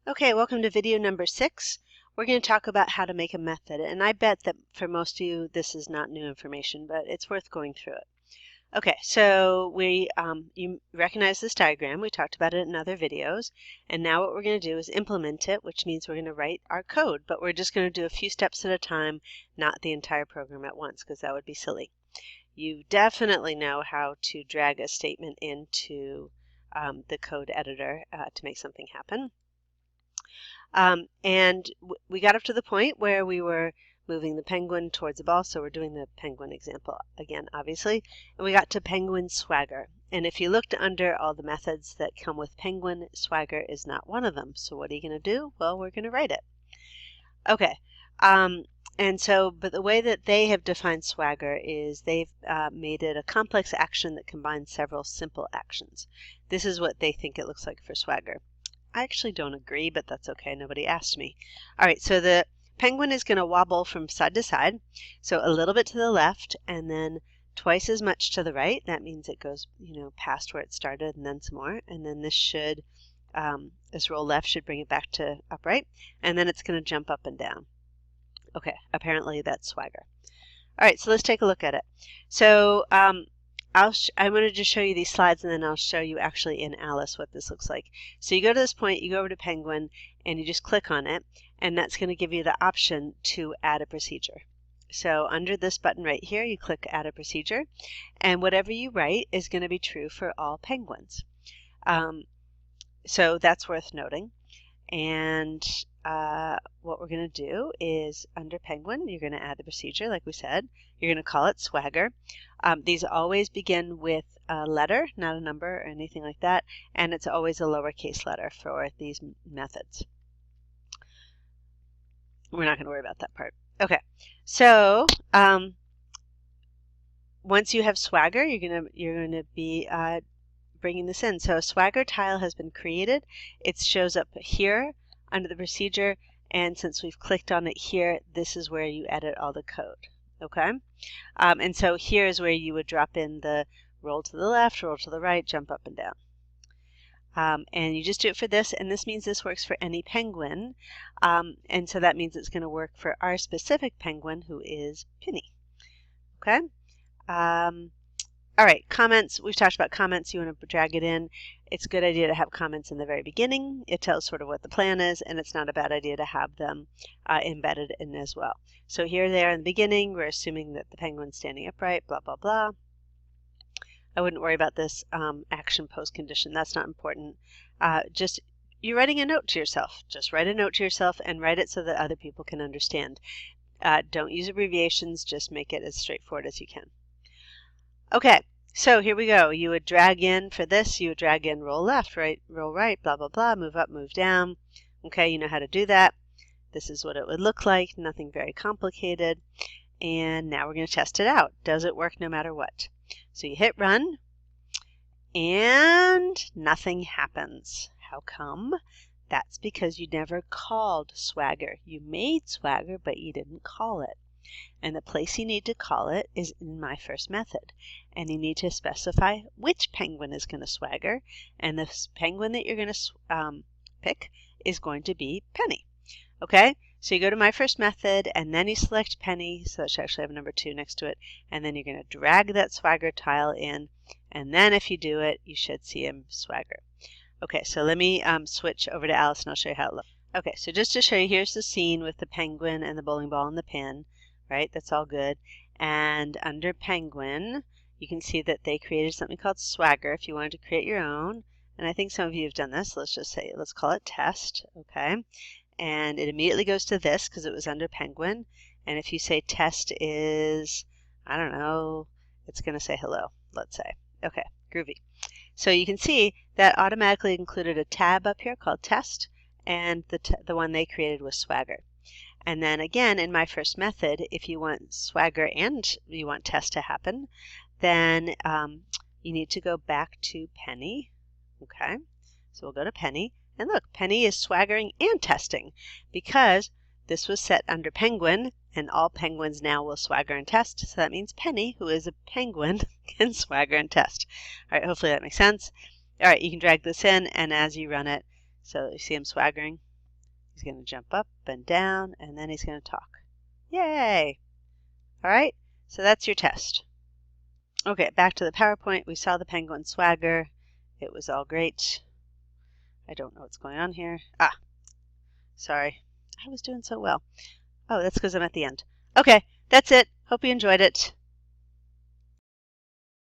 Okay, welcome to video number 6. We're going to talk about how to make a method, and I bet that for most of you this is not new information, but it's worth going through it. Okay, so you recognize this diagram. We talked about it in other videos, and now what we're going to do is implement it, which means we're going to write our code, but we're just going to do a few steps at a time, not the entire program at once, because that would be silly. You definitely know how to drag a statement into the code editor to make something happen. We got up to the point where we were moving the penguin towards the ball, so we're doing the penguin example again, obviously. And we got to penguin swagger. And if you looked under all the methods that come with penguin, swagger is not one of them. So what are you going to do? Well, we're going to write it. Okay. But the way that they have defined swagger is they've made it a complex action that combines several simple actions. This is what they think it looks like for swagger. I actually don't agree, but that's okay. Nobody asked me. All right, so the penguin is going to wobble from side to side. So a little bit to the left and then twice as much to the right. That means it goes, past where it started and then some more. And then this roll left should bring it back to upright. And then it's going to jump up and down. Okay, apparently that's swagger. All right, so let's take a look at it. So I'm going to just show you these slides, and then I'll show you actually in Alice what this looks like. So you go to this point, you go over to Penguin, and you just click on it, and that's going to give you the option to add a procedure. So under this button right here, you click Add a Procedure, and whatever you write is going to be true for all penguins. So that's worth noting. And what we're going to do is under Penguin, you're going to add the procedure like we said. You're going to call it swagger. These always begin with a letter, not a number or anything like that, and it's always a lowercase letter for these methods. We're not going to worry about that part. Okay, so once you have swagger, you're going to be bringing this in. So a swagger tile has been created. It shows up here under the procedure, and since we've clicked on it here, this is where you edit all the code. Okay, and so here is where you would drop in the roll to the left, roll to the right, jump up and down. And you just do it for this, and this means this works for any penguin, and so that means it's going to work for our specific penguin, who is Penny. Okay. All right, comments. We've talked about comments. You want to drag it in. It's a good idea to have comments in the very beginning. It tells sort of what the plan is, and it's not a bad idea to have them embedded in as well. So here they are in the beginning. We're assuming that the penguin's standing upright, blah, blah, blah. I wouldn't worry about this action post condition. That's not important. You're writing a note to yourself. Just write a note to yourself and write it so that other people can understand. Don't use abbreviations. Just make it as straightforward as you can. Okay, so here we go. You would drag in for this. You would drag in roll left, right, roll right, blah, blah, blah, move up, move down. Okay, you know how to do that. This is what it would look like. Nothing very complicated. And now we're going to test it out. Does it work no matter what? So you hit run, and nothing happens. How come? That's because you never called swagger. You made swagger, but you didn't call it. And the place you need to call it is in my first method. And you need to specify which penguin is going to swagger. And the penguin that you're going to pick is going to be Penny. Okay? So you go to my first method, and then you select Penny. So that should actually have a number 2 next to it. And then you're going to drag that swagger tile in. And then if you do it, you should see him swagger. Okay, so let me switch over to Alice, and I'll show you how it looks. Okay, so just to show you, here's the scene with the penguin and the bowling ball and the pin. Right, that's all good. And under Penguin, you can see that they created something called swagger if you wanted to create your own. And I think some of you have done this. Let's call it test. Okay. And it immediately goes to this because it was under Penguin. And if you say test is, I don't know, it's going to say hello, let's say. Okay, groovy. So you can see that automatically included a tab up here called test, and the one they created was swagger. And then again, in my first method, if you want swagger and you want test to happen, then you need to go back to Penny. Okay, so we'll go to Penny. And look, Penny is swaggering and testing because this was set under Penguin, and all penguins now will swagger and test. So that means Penny, who is a penguin, can swagger and test. All right, hopefully that makes sense. All right, you can drag this in, and as you run it, so you see him swaggering. He's going to jump up and down, and then he's going to talk. Yay! All right, so that's your test. Okay, back to the PowerPoint. We saw the penguin swagger. It was all great. I don't know what's going on here. Sorry. I was doing so well. Oh, that's because I'm at the end. Okay, that's it. Hope you enjoyed it.